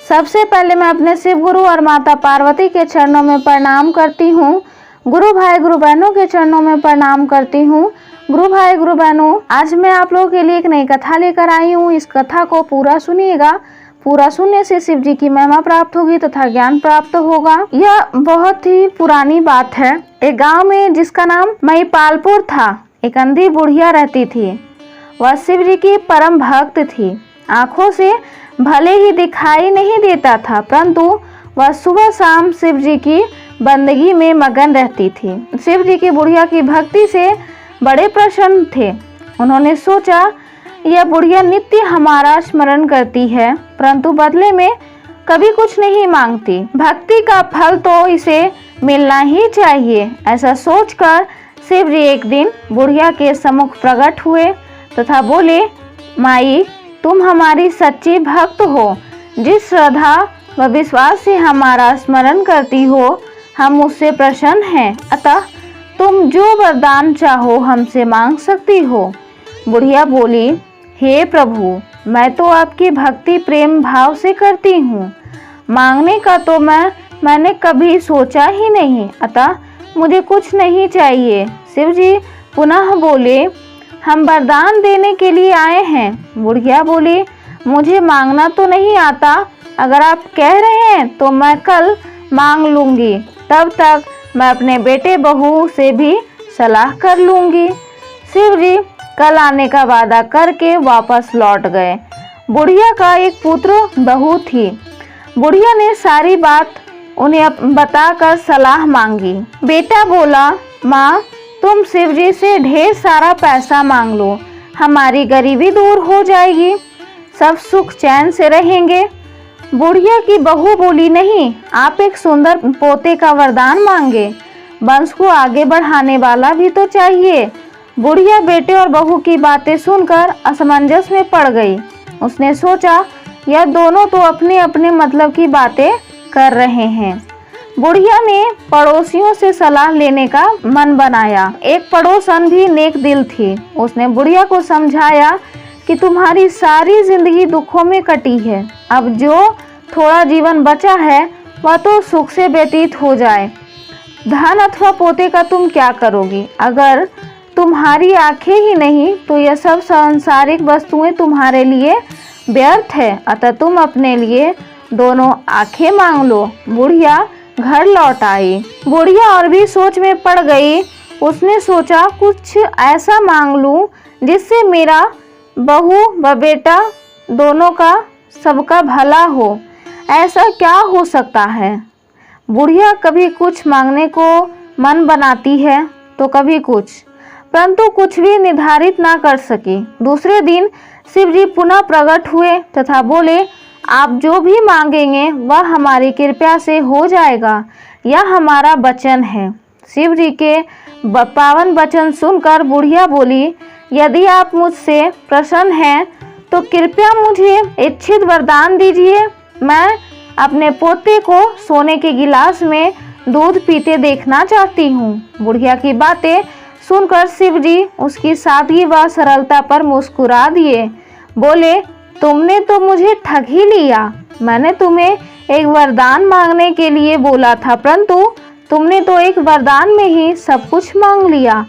सबसे पहले मैं अपने शिव गुरु और माता पार्वती के चरणों में प्रणाम करती हूँ। गुरु भाई गुरु बहनों के चरणों में प्रणाम करती हूँ। गुरु भाई गुरु बहनों, आज मैं आप लोगों के लिए एक नई कथा लेकर आई हूँ। इस कथा को पूरा सुनिएगा। पूरा सुनने से शिव जी की महिमा प्राप्त होगी तथा ज्ञान प्राप्त होगा। यह बहुत ही पुरानी बात है। एक गांव में जिसका नाम महिपालपुर था, एक अंधी बुढ़िया रहती थी। वह शिव जी की परम भक्त थी। आंखों से भले ही दिखाई नहीं देता था, परंतु वह सुबह शाम शिव जी की बंदगी में मगन रहती थी। शिव जी की बुढ़िया की भक्ति से बड़े प्रसन्न थे। उन्होंने सोचा, यह बुढ़िया नित्य हमारा स्मरण करती है, परंतु बदले में कभी कुछ नहीं मांगती। भक्ति का फल तो इसे मिलना ही चाहिए। ऐसा सोचकर शिव जी एक दिन बुढ़िया के सम्मुख प्रकट हुए तथा बोले, माई, तुम हमारी सच्ची भक्त हो। जिस श्रद्धा व विश्वास से हमारा स्मरण करती हो, हम उससे प्रसन्न हैं। अतः तुम जो वरदान चाहो हमसे मांग सकती हो। बुढ़िया बोली, हे प्रभु, मैं तो आपकी भक्ति प्रेम भाव से करती हूँ। मांगने का तो मैंने कभी सोचा ही नहीं, अतः मुझे कुछ नहीं चाहिए। शिव जी पुनः बोले, हम वरदान देने के लिए आए हैं। बुढ़िया बोली, मुझे मांगना तो नहीं आता। अगर आप कह रहे हैं तो मैं कल मांग लूंगी। तब तक मैं अपने बेटे बहू से भी सलाह कर लूंगी। शिव जी कल आने का वादा करके वापस लौट गए। बुढ़िया का एक पुत्र बहू थी। बुढ़िया ने सारी बात उन्हें बताकर सलाह मांगी। बेटा बोला, माँ, तुम शिव जी से ढेर सारा पैसा मांग लो, हमारी गरीबी दूर हो जाएगी, सब सुख चैन से रहेंगे। बुढ़िया की बहू बोली, नहीं, आप एक सुंदर पोते का वरदान मांगे। वंश को आगे बढ़ाने वाला भी तो चाहिए। बुढ़िया बेटे और बहू की बातें सुनकर असमंजस में पड़ गई। उसने सोचा, यह दोनों तो अपने अपने मतलब की बातें कर रहे हैं। बुढ़िया ने पड़ोसियों से सलाह लेने का मन बनाया। एक पड़ोसन भी नेक दिल थी। उसने बुढ़िया को समझाया कि तुम्हारी सारी जिंदगी दुखों में कटी है। अब जो थोड़ा जीवन बचा है वह तो सुख से व्यतीत हो जाए। धन अथवा पोते का तुम क्या करोगी? अगर तुम्हारी आंखें ही नहीं तो यह सब सांसारिक वस्तुएं तुम्हारे लिए व्यर्थ है। अतः तुम अपने लिए दोनों आंखें मांग लो। बुढ़िया घर लौट आई। बुढ़िया और भी सोच में पड़ गई। उसने सोचा, कुछ ऐसा मांग लूं जिससे मेरा बहू व बेटा दोनों का सबका भला हो। ऐसा क्या हो सकता है? बुढ़िया कभी कुछ मांगने को मन बनाती है तो कभी कुछ, परंतु कुछ भी निर्धारित ना कर सकी। दूसरे दिन शिव जी पुनः प्रकट हुए तथा बोले, आप जो भी मांगेंगे वह हमारी कृपा से हो जाएगा। यह हमारा वचन है। शिव जी के पावन वचन सुनकर बुढ़िया बोली, यदि आप मुझसे प्रसन्न हैं तो कृपया मुझे इच्छित वरदान दीजिए। मैं अपने पोते को सोने के गिलास में दूध पीते देखना चाहती हूँ। बुढ़िया की बातें सुनकर शिव जी उसकी सादगी व सरलता पर मुस्कुरा दिए। बोले, तुमने तो मुझे ठग ही लिया। मैंने तुम्हें एक वरदान मांगने के लिए बोला था, परंतु तुमने तो एक वरदान में ही सब कुछ मांग लिया।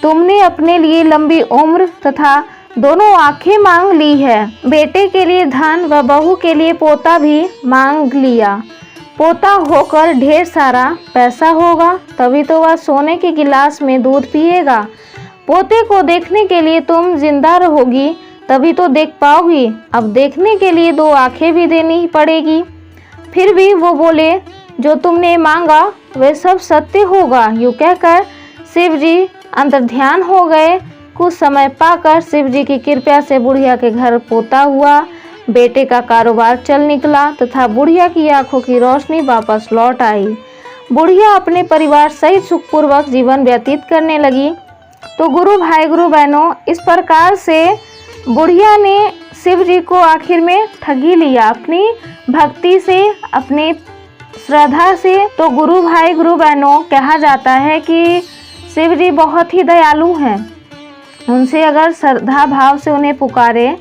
तुमने अपने लिए लंबी उम्र तथा दोनों आंखें मांग ली है। बेटे के लिए धन व बहू के लिए पोता भी मांग लिया। पोता होकर ढेर सारा पैसा होगा, तभी तो वह सोने के गिलास में दूध पिएगा। पोते को देखने के लिए तुम जिंदा रहोगी, तभी तो देख पाओगी। अब देखने के लिए दो आंखें भी देनी ही पड़ेगी। फिर भी वो बोले, जो तुमने मांगा वह सब सत्य होगा। यूँ कहकर शिव जी अंतर्ध्यान हो गए। कुछ समय पाकर शिव जी की कृपा से बुढ़िया के घर पोता हुआ। बेटे का कारोबार चल निकला तथा बुढ़िया की आंखों की रोशनी वापस लौट आई। बुढ़िया अपने परिवार सहित सुखपूर्वक जीवन व्यतीत करने लगी। तो गुरु भाई गुरु बहनों, इस प्रकार से बुढ़िया ने शिव जी को आखिर में ठगी लिया अपनी भक्ति से, अपनी श्रद्धा से। तो गुरु भाई गुरु बहनों, कहा जाता है कि शिव जी बहुत ही दयालु हैं। उनसे अगर श्रद्धा भाव से उन्हें पुकारे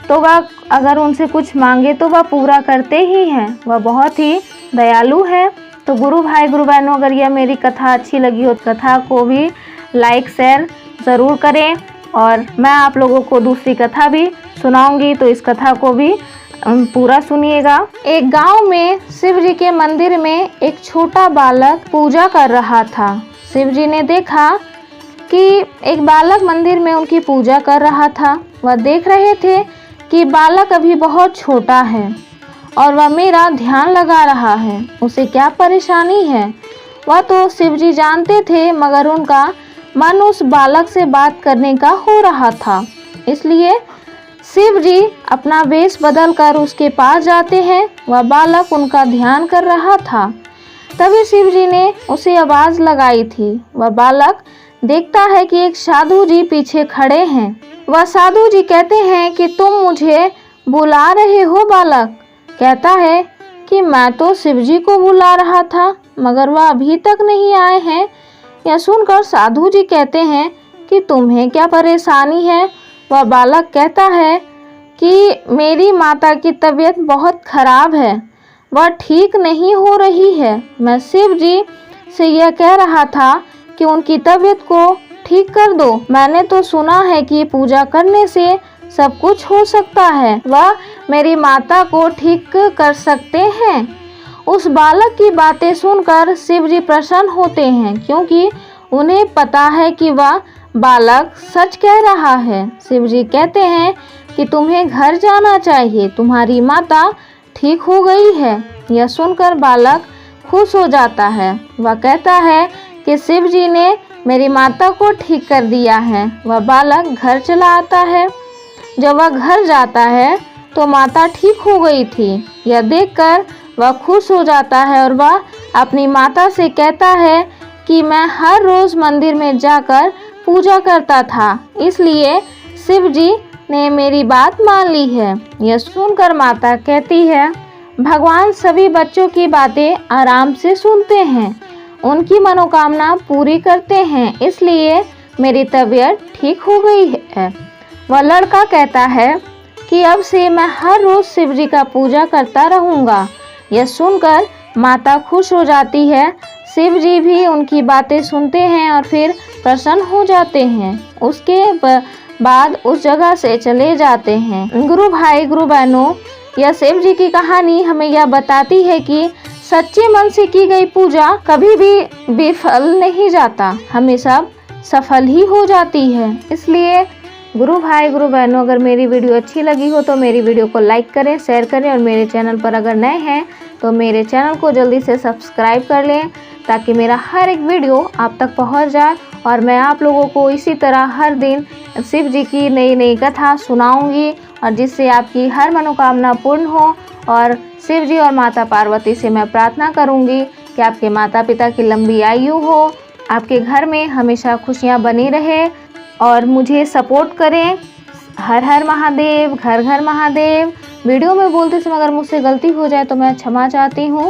तो वह अगर उनसे कुछ मांगे तो वह पूरा करते ही हैं। वह बहुत ही दयालु है। तो गुरु भाई गुरु बहनों, अगर यह मेरी कथा अच्छी लगी हो तो कथा को भी लाइक शेयर ज़रूर करें। और मैं आप लोगों को दूसरी कथा भी सुनाऊंगी, तो इस कथा को भी पूरा सुनिएगा। एक गांव में शिव जी के मंदिर में एक छोटा बालक पूजा कर रहा था। शिव जी ने देखा कि एक बालक मंदिर में उनकी पूजा कर रहा था। वह देख रहे थे कि बालक अभी बहुत छोटा है और वह मेरा ध्यान लगा रहा है, उसे क्या परेशानी है। वह तो शिव जी जानते थे, मगर उनका मन उस बालक से बात करने का हो रहा था। इसलिए शिव जी अपना वेश बदल कर उसके पास जाते हैं। वह बालक उनका ध्यान कर रहा था। तभी शिव जी ने उसे आवाज़ लगाई थी। वह बालक देखता है कि एक साधु जी पीछे खड़े हैं। वह साधु जी कहते हैं कि तुम मुझे बुला रहे हो। बालक कहता है कि मैं तो शिव जी को बुला रहा था, मगर वह अभी तक नहीं आए हैं। यह सुनकर साधु जी कहते हैं कि तुम्हें क्या परेशानी है। वह बालक कहता है कि मेरी माता की तबीयत बहुत खराब है, वह ठीक नहीं हो रही है। मैं शिव जी से यह कह रहा था कि उनकी तबीयत को ठीक कर दो। मैंने तो सुना है कि पूजा करने से सब कुछ हो सकता है, वह मेरी माता को ठीक कर सकते हैं। उस बालक की बातें सुनकर शिव जी प्रसन्न होते हैं, क्योंकि उन्हें पता है कि वह बालक सच कह रहा है। शिव जी कहते हैं कि तुम्हें घर जाना चाहिए, तुम्हारी माता ठीक हो गई है। यह सुनकर बालक खुश हो जाता है। वह कहता है कि शिव जी ने मेरी माता को ठीक कर दिया है। वह बालक घर चला आता है। जब वह घर जाता है तो माता ठीक हो गई थी। यह देखकर वह खुश हो जाता है और वह अपनी माता से कहता है कि मैं हर रोज़ मंदिर में जाकर पूजा करता था, इसलिए शिव जी ने मेरी बात मान ली है। यह सुनकर माता कहती है, भगवान सभी बच्चों की बातें आराम से सुनते हैं, उनकी मनोकामना पूरी करते हैं, इसलिए मेरी तबीयत ठीक हो गई है। वह लड़का कहता है कि अब से मैं हर रोज़ शिव जी का पूजा करता रहूँगा। यह सुनकर माता खुश हो जाती है। शिव जी भी उनकी बातें सुनते हैं और फिर प्रसन्न हो जाते हैं। उसके बाद उस जगह से चले जाते हैं। गुरु भाई गुरु बहनों, यह शिव जी की कहानी हमें यह बताती है कि सच्चे मन से की गई पूजा कभी भी विफल नहीं जाता, हमेशा सफल ही हो जाती है। इसलिए गुरु भाई गुरु बहनों, अगर मेरी वीडियो अच्छी लगी हो तो मेरी वीडियो को लाइक करें, शेयर करें और मेरे चैनल पर अगर नए हैं तो मेरे चैनल को जल्दी से सब्सक्राइब कर लें, ताकि मेरा हर एक वीडियो आप तक पहुंच जाए और मैं आप लोगों को इसी तरह हर दिन शिव जी की नई नई कथा सुनाऊंगी, और जिससे आपकी हर मनोकामना पूर्ण हो। और शिव जी और माता पार्वती से मैं प्रार्थना करूंगी कि आपके माता पिता की लंबी आयु हो, आपके घर में हमेशा खुशियां बनी रहे, और मुझे सपोर्ट करें। हर हर महादेव, घर घर महादेव। वीडियो में बोलते समय अगर मुझसे गलती हो जाए तो मैं क्षमा चाहती हूँ।